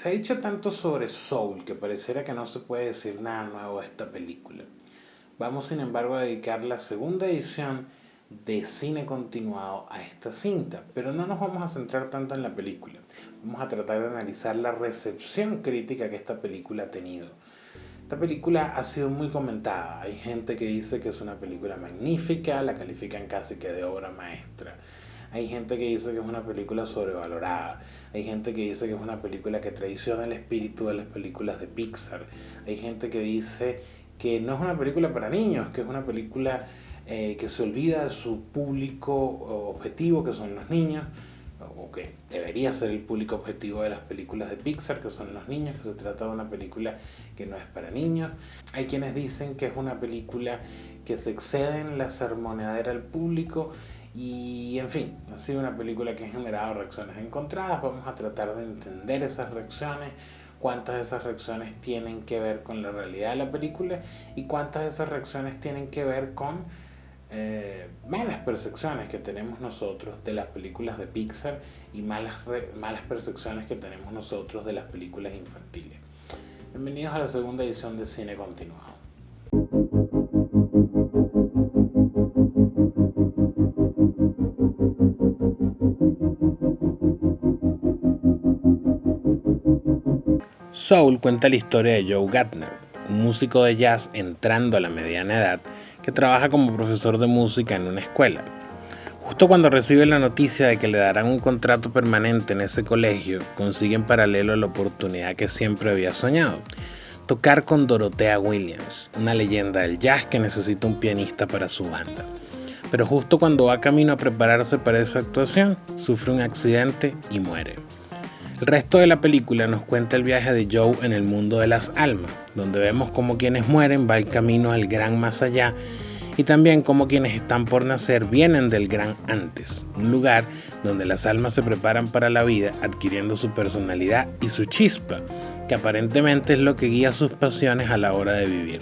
Se ha dicho tanto sobre Soul que pareciera que no se puede decir nada nuevo de esta película. Vamos sin embargo a dedicar la segunda edición de cine continuado a esta cinta, pero no nos vamos a centrar tanto en la película. Vamos a tratar de analizar la recepción crítica que esta película ha tenido. Esta película ha sido muy comentada. Hay gente que dice que es una película magnífica, la califican casi que de obra maestra. Hay gente que dice que es una película sobrevalorada. Hay gente que dice que es una película que traiciona el espíritu de las películas de Pixar. Hay gente que dice que no es una película para niños, que es una película que se olvida de su público objetivo, que son los niños, o que debería ser el público objetivo de las películas de Pixar, que son los niños, que se trata de una película que no es para niños. Hay quienes dicen que es una película que se excede en la sermoneadera al público y, en fin, ha sido una película que ha generado reacciones encontradas. Vamos a tratar de entender esas reacciones, cuántas de esas reacciones tienen que ver con la realidad de la película y cuántas de esas reacciones tienen que ver con malas percepciones que tenemos nosotros de las películas de Pixar y malas percepciones que tenemos nosotros de las películas infantiles. Bienvenidos a la segunda edición de Cine Continuado. Soul cuenta la historia de Joe Gatener, un músico de jazz entrando a la mediana edad que trabaja como profesor de música en una escuela. Justo cuando recibe la noticia de que le darán un contrato permanente en ese colegio, consigue en paralelo la oportunidad que siempre había soñado: tocar con Dorothea Williams, una leyenda del jazz que necesita un pianista para su banda. Pero justo cuando va camino a prepararse para esa actuación, sufre un accidente y muere. El resto de la película nos cuenta el viaje de Joe en el mundo de las almas, donde vemos cómo quienes mueren van camino al gran más allá y también cómo quienes están por nacer vienen del gran antes, un lugar donde las almas se preparan para la vida adquiriendo su personalidad y su chispa, que aparentemente es lo que guía sus pasiones a la hora de vivir.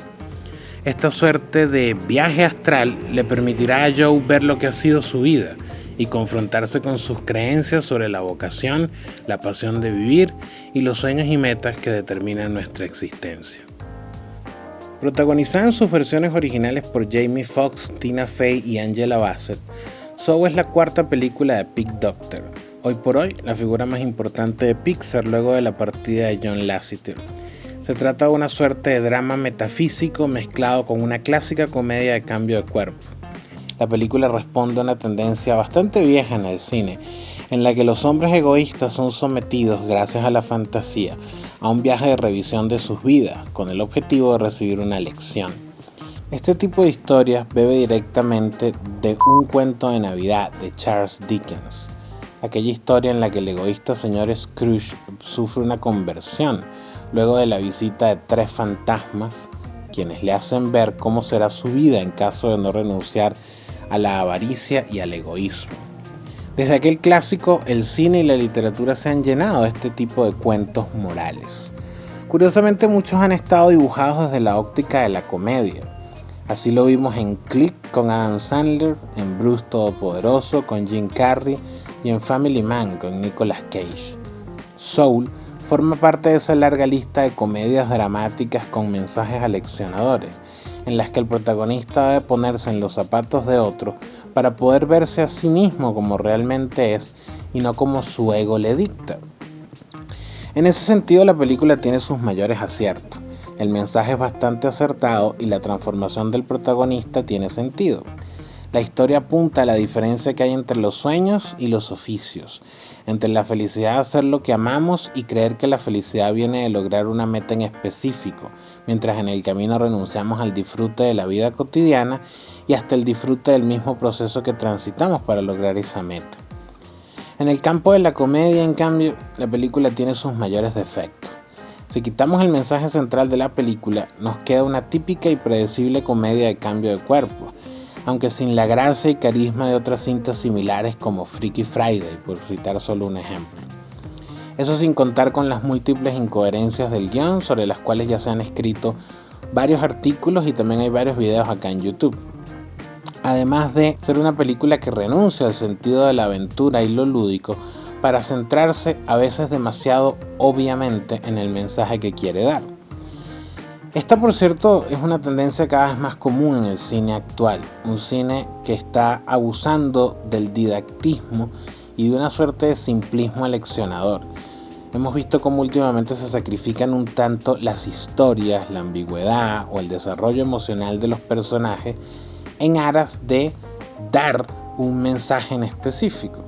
Esta suerte de viaje astral le permitirá a Joe ver lo que ha sido su vida y confrontarse con sus creencias sobre la vocación, la pasión de vivir y los sueños y metas que determinan nuestra existencia. Protagonizada en sus versiones originales por Jamie Foxx, Tina Fey y Angela Bassett, Soul es la cuarta película de Pete Docter, hoy por hoy la figura más importante de Pixar luego de la partida de John Lasseter. Se trata de una suerte de drama metafísico mezclado con una clásica comedia de cambio de cuerpo. La película responde a una tendencia bastante vieja en el cine, en la que los hombres egoístas son sometidos, gracias a la fantasía, a un viaje de revisión de sus vidas, con el objetivo de recibir una lección. Este tipo de historias bebe directamente de un cuento de Navidad de Charles Dickens, aquella historia en la que el egoísta señor Scrooge sufre una conversión, luego de la visita de 3 fantasmas, quienes le hacen ver cómo será su vida en caso de no renunciar a la avaricia y al egoísmo. Desde aquel clásico, el cine y la literatura se han llenado de este tipo de cuentos morales. Curiosamente, muchos han estado dibujados desde la óptica de la comedia. Así lo vimos en Click con Adam Sandler, en Bruce Todopoderoso con Jim Carrey y en Family Man con Nicolas Cage. Soul forma parte de esa larga lista de comedias dramáticas con mensajes aleccionadores, en las que el protagonista debe ponerse en los zapatos de otro para poder verse a sí mismo como realmente es y no como su ego le dicta. En ese sentido, la película tiene sus mayores aciertos. El mensaje es bastante acertado y la transformación del protagonista tiene sentido. La historia apunta a la diferencia que hay entre los sueños y los oficios, entre la felicidad de hacer lo que amamos y creer que la felicidad viene de lograr una meta en específico, mientras en el camino renunciamos al disfrute de la vida cotidiana y hasta el disfrute del mismo proceso que transitamos para lograr esa meta. En el campo de la comedia, en cambio, la película tiene sus mayores defectos. Si quitamos el mensaje central de la película, nos queda una típica y predecible comedia de cambio de cuerpo, aunque sin la gracia y carisma de otras cintas similares como Freaky Friday, por citar solo un ejemplo. Eso sin contar con las múltiples incoherencias del guión, sobre las cuales ya se han escrito varios artículos y también hay varios videos acá en YouTube. Además de ser una película que renuncia al sentido de la aventura y lo lúdico para centrarse a veces demasiado obviamente en el mensaje que quiere dar. Esta, por cierto, es una tendencia cada vez más común en el cine actual, un cine que está abusando del didactismo y de una suerte de simplismo aleccionador. Hemos visto cómo últimamente se sacrifican un tanto las historias, la ambigüedad o el desarrollo emocional de los personajes en aras de dar un mensaje en específico.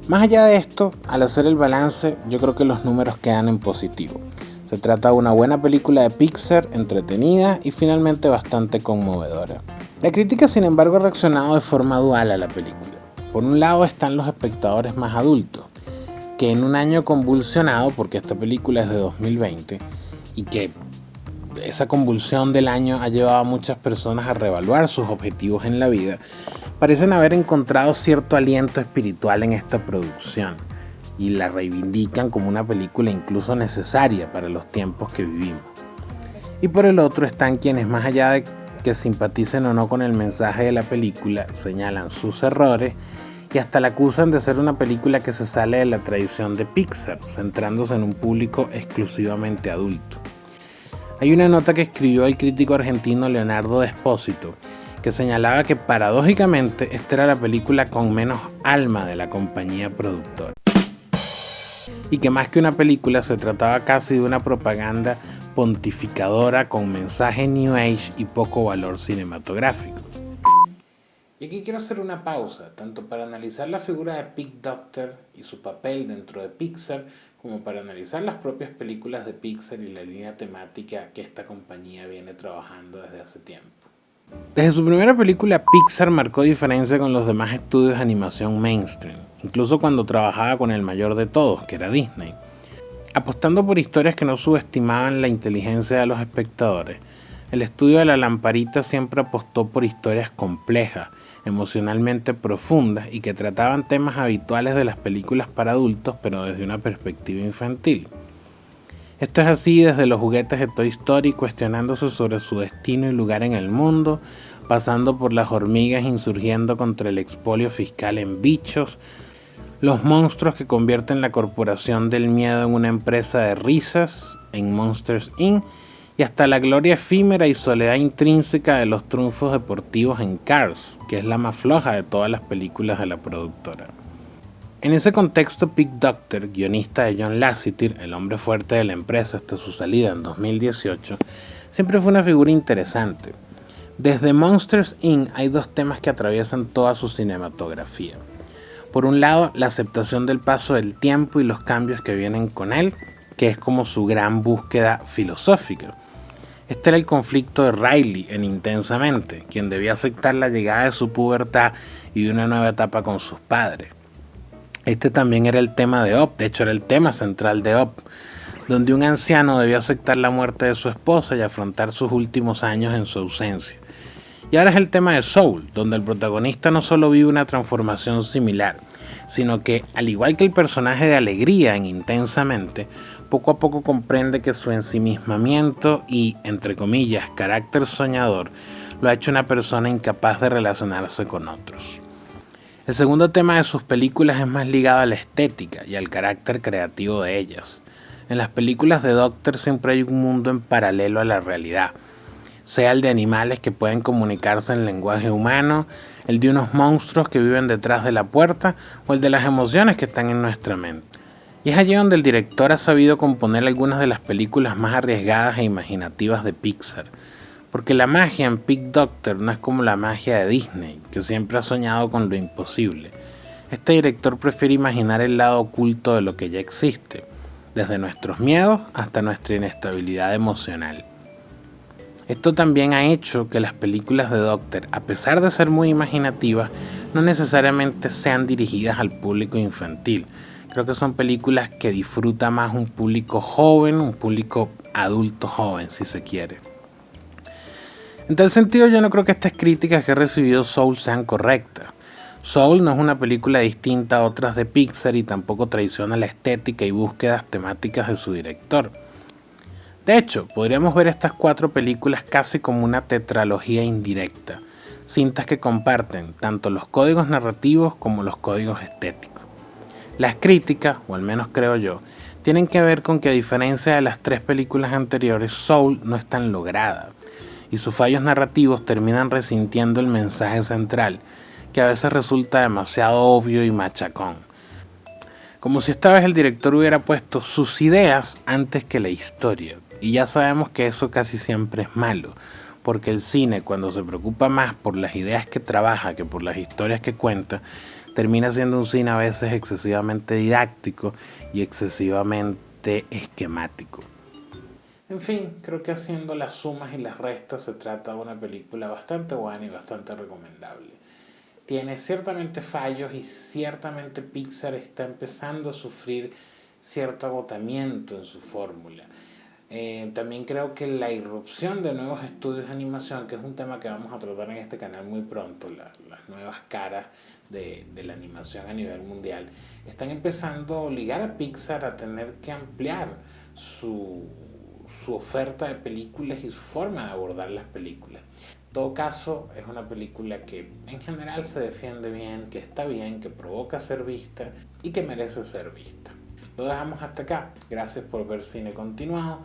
Más allá de esto, al hacer el balance, yo creo que los números quedan en positivo. Se trata de una buena película de Pixar, entretenida y finalmente bastante conmovedora. La crítica, sin embargo, ha reaccionado de forma dual a la película. Por un lado están los espectadores más adultos, que en un año convulsionado, porque esta película es de 2020, y que esa convulsión del año ha llevado a muchas personas a reevaluar sus objetivos en la vida, parecen haber encontrado cierto aliento espiritual en esta producción y la reivindican como una película incluso necesaria para los tiempos que vivimos. Y por el otro están quienes, más allá de que simpaticen o no con el mensaje de la película, señalan sus errores y hasta la acusan de ser una película que se sale de la tradición de Pixar, centrándose en un público exclusivamente adulto. Hay una nota que escribió el crítico argentino Leonardo Despósito, que señalaba que paradójicamente esta era la película con menos alma de la compañía productora. Y que más que una película se trataba casi de una propaganda pontificadora con mensaje New Age y poco valor cinematográfico. Y aquí quiero hacer una pausa, tanto para analizar la figura de Pete Docter y su papel dentro de Pixar, como para analizar las propias películas de Pixar y la línea temática que esta compañía viene trabajando desde hace tiempo. Desde su primera película, Pixar marcó diferencia con los demás estudios de animación mainstream, incluso cuando trabajaba con el mayor de todos, que era Disney. Apostando por historias que no subestimaban la inteligencia de los espectadores, el estudio de la lamparita siempre apostó por historias complejas, emocionalmente profundas y que trataban temas habituales de las películas para adultos, pero desde una perspectiva infantil. Esto es así desde los juguetes de Toy Story cuestionándose sobre su destino y lugar en el mundo, pasando por las hormigas insurgiendo contra el expolio fiscal en Bichos, los monstruos que convierten la corporación del miedo en una empresa de risas en Monsters, Inc., y hasta la gloria efímera y soledad intrínseca de los triunfos deportivos en Cars, que es la más floja de todas las películas de la productora. En ese contexto, Pete Docter, guionista de John Lasseter, el hombre fuerte de la empresa hasta su salida en 2018, siempre fue una figura interesante. Desde Monsters, Inc. hay dos temas que atraviesan toda su cinematografía. Por un lado, la aceptación del paso del tiempo y los cambios que vienen con él, que es como su gran búsqueda filosófica. Este era el conflicto de Riley en Intensamente, quien debía aceptar la llegada de su pubertad y de una nueva etapa con sus padres. Este también era el tema de Up, de hecho era el tema central de Up, donde un anciano debió aceptar la muerte de su esposa y afrontar sus últimos años en su ausencia. Y ahora es el tema de Soul, donde el protagonista no solo vive una transformación similar, sino que, al igual que el personaje de Alegría en Intensamente, poco a poco comprende que su ensimismamiento y, entre comillas, carácter soñador, lo ha hecho una persona incapaz de relacionarse con otros. El segundo tema de sus películas es más ligado a la estética y al carácter creativo de ellas. En las películas de Docter siempre hay un mundo en paralelo a la realidad, sea el de animales que pueden comunicarse en lenguaje humano, el de unos monstruos que viven detrás de la puerta o el de las emociones que están en nuestra mente. Y es allí donde el director ha sabido componer algunas de las películas más arriesgadas e imaginativas de Pixar. Porque la magia en Pete Docter no es como la magia de Disney, que siempre ha soñado con lo imposible. Este director prefiere imaginar el lado oculto de lo que ya existe, desde nuestros miedos hasta nuestra inestabilidad emocional. Esto también ha hecho que las películas de Docter, a pesar de ser muy imaginativas, no necesariamente sean dirigidas al público infantil. Creo que son películas que disfruta más un público joven, un público adulto joven, si se quiere. En tal sentido, yo no creo que estas críticas que ha recibido Soul sean correctas. Soul no es una película distinta a otras de Pixar y tampoco traiciona la estética y búsquedas temáticas de su director. De hecho, podríamos ver estas 4 películas casi como una tetralogía indirecta, cintas que comparten tanto los códigos narrativos como los códigos estéticos. Las críticas, o al menos creo yo, tienen que ver con que a diferencia de las 3 películas anteriores, Soul no es tan lograda y sus fallos narrativos terminan resintiendo el mensaje central, que a veces resulta demasiado obvio y machacón. Como si esta vez el director hubiera puesto sus ideas antes que la historia. Y ya sabemos que eso casi siempre es malo, porque el cine, cuando se preocupa más por las ideas que trabaja que por las historias que cuenta, termina siendo un cine a veces excesivamente didáctico y excesivamente esquemático. En fin, creo que haciendo las sumas y las restas se trata de una película bastante buena y bastante recomendable. Tiene ciertamente fallos y ciertamente Pixar está empezando a sufrir cierto agotamiento en su fórmula. También creo que la irrupción de nuevos estudios de animación, que es un tema que vamos a tratar en este canal muy pronto, las nuevas caras de la animación a nivel mundial, están empezando a obligar a Pixar a tener que ampliar su oferta de películas y su forma de abordar las películas. En todo caso, es una película que en general se defiende bien, que está bien, que provoca ser vista y que merece ser vista. Lo dejamos hasta acá. Gracias por ver Cine Continuado.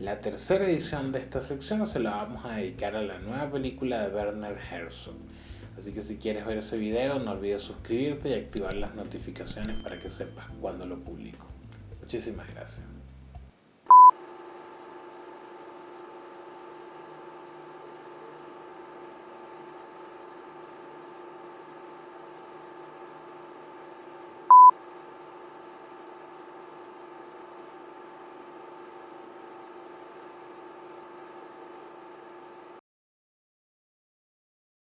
La tercera edición de esta sección se la vamos a dedicar a la nueva película de Werner Herzog. Así que si quieres ver ese video, no olvides suscribirte y activar las notificaciones para que sepas cuando lo publico. Muchísimas gracias.